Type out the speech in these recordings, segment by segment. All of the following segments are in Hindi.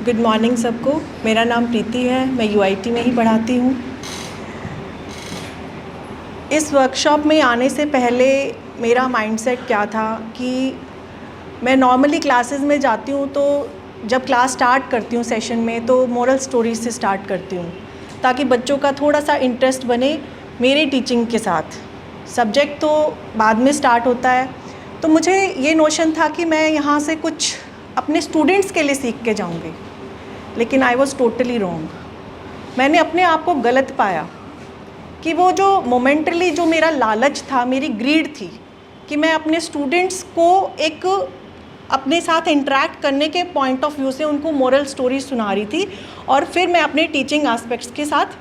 गुड मॉर्निंग सबको। मेरा नाम प्रीति है, मैं यूआईटी में ही पढ़ाती हूँ। इस वर्कशॉप में आने से पहले मेरा माइंडसेट क्या था कि मैं नॉर्मली क्लासेस में जाती हूँ तो जब क्लास स्टार्ट करती हूँ सेशन में तो मोरल स्टोरीज से स्टार्ट करती हूँ ताकि बच्चों का थोड़ा सा इंटरेस्ट बने मेरी टीचिंग के साथ। सब्जेक्ट तो बाद में स्टार्ट होता है, तो मुझे ये नोशन था कि मैं यहाँ से कुछ अपने स्टूडेंट्स के लिए सीख के जाऊँगी, लेकिन आई वॉज टोटली रॉन्ग। मैंने अपने आप को गलत पाया कि वो जो मोमेंटली जो मेरा लालच था, मेरी ग्रीड थी कि मैं अपने स्टूडेंट्स को एक अपने साथ इंटरेक्ट करने के पॉइंट ऑफ व्यू से उनको मोरल स्टोरी सुना रही थी और फिर मैं अपने टीचिंग एस्पेक्ट्स के साथ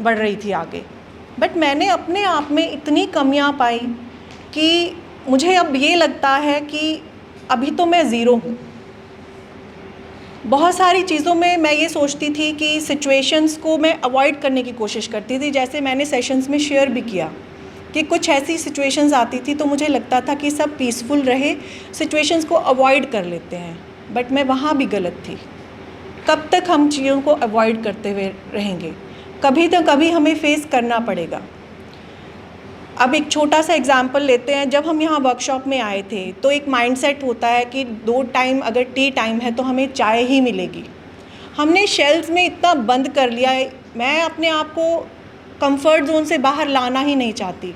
बढ़ रही थी आगे। बट मैंने अपने आप में इतनी कमियां पाई कि मुझे अब ये लगता है कि अभी तो मैं ज़ीरो हूँ। बहुत सारी चीज़ों में मैं ये सोचती थी कि सिचुएशंस को मैं अवॉइड करने की कोशिश करती थी। जैसे मैंने सेशंस में शेयर भी किया कि कुछ ऐसी सिचुएशंस आती थी तो मुझे लगता था कि सब पीसफुल रहे, सिचुएशंस को अवॉइड कर लेते हैं, बट मैं वहाँ भी गलत थी। कब तक हम चीज़ों को अवॉइड करते हुए रहेंगे? कभी तो कभी हमें फेस करना पड़ेगा। अब एक छोटा सा एग्जाम्पल लेते हैं। जब हम यहाँ वर्कशॉप में आए थे तो एक माइंडसेट होता है कि 2 टाइम अगर टी टाइम है तो हमें चाय ही मिलेगी। हमने शेल्फ्स में इतना बंद कर लिया है, मैं अपने आप को कंफर्ट जोन से बाहर लाना ही नहीं चाहती।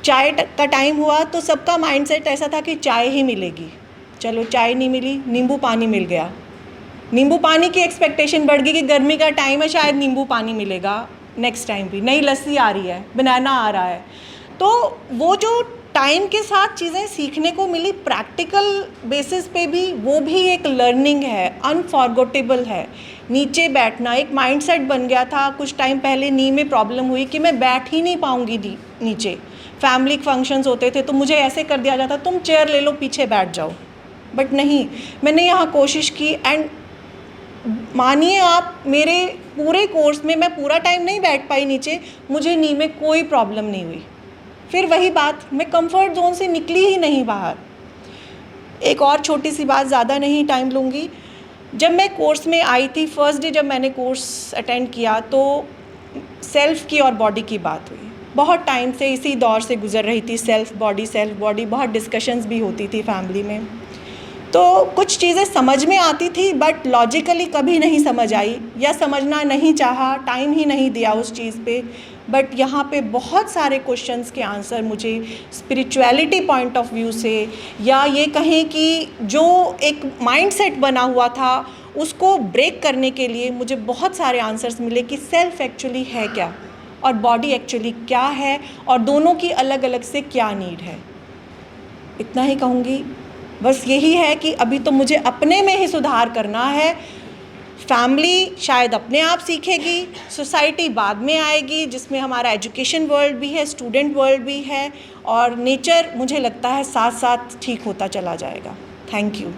चाय का टाइम हुआ तो सबका माइंडसेट ऐसा था कि चाय ही मिलेगी। चलो चाय नहीं मिली, नींबू पानी मिल गया। नींबू पानी की एक्सपेक्टेशन बढ़ गई कि गर्मी का टाइम है, शायद नींबू पानी मिलेगा नेक्स्ट टाइम भी। नई लस्सी आ रही है, बनाना आ रहा है। तो वो जो टाइम के साथ चीज़ें सीखने को मिली प्रैक्टिकल बेसिस पे भी, वो भी एक लर्निंग है, अनफॉरगेटेबल है। नीचे बैठना एक माइंडसेट बन गया था। कुछ टाइम पहले नी में प्रॉब्लम हुई कि मैं बैठ ही नहीं पाऊँगी नीचे। फैमिली फंक्शंस होते थे तो मुझे ऐसे कर दिया जाता, तुम चेयर ले लो, पीछे बैठ जाओ। बट नहीं, मैंने यहाँ कोशिश की एंड मानिए आप, मेरे पूरे कोर्स में मैं पूरा टाइम नहीं बैठ पाई नीचे, मुझे नी में कोई प्रॉब्लम नहीं हुई। फिर वही बात, मैं कंफर्ट जोन से निकली ही नहीं बाहर। एक और छोटी सी बात, ज़्यादा नहीं टाइम लूँगी। जब मैं कोर्स में आई थी, फर्स्ट डे जब मैंने कोर्स अटेंड किया तो सेल्फ़ की और बॉडी की बात हुई। बहुत टाइम से इसी दौर से गुजर रही थी, सेल्फ़ बॉडी। बहुत डिस्कशंस भी होती थी फैमिली में। तो कुछ चीज़ें समझ में आती थी बट लॉजिकली कभी नहीं समझ आई या समझना नहीं चाहा, टाइम ही नहीं दिया उस चीज़ पे। बट यहाँ पे बहुत सारे क्वेश्चंस के आंसर मुझे स्पिरिचुअलिटी पॉइंट ऑफ व्यू से, या ये कहें कि जो एक माइंडसेट बना हुआ था उसको ब्रेक करने के लिए मुझे बहुत सारे आंसर्स मिले कि सेल्फ एक्चुअली है क्या और बॉडी एक्चुअली क्या है और दोनों की अलग अलग से क्या नीड है। इतना ही कहूँगी। बस यही है कि अभी तो मुझे अपने में ही सुधार करना है। फैमिली शायद अपने आप सीखेगी, सोसाइटी बाद में आएगी जिसमें हमारा एजुकेशन वर्ल्ड भी है, स्टूडेंट वर्ल्ड भी है, और नेचर मुझे लगता है साथ साथ ठीक होता चला जाएगा। Thank you.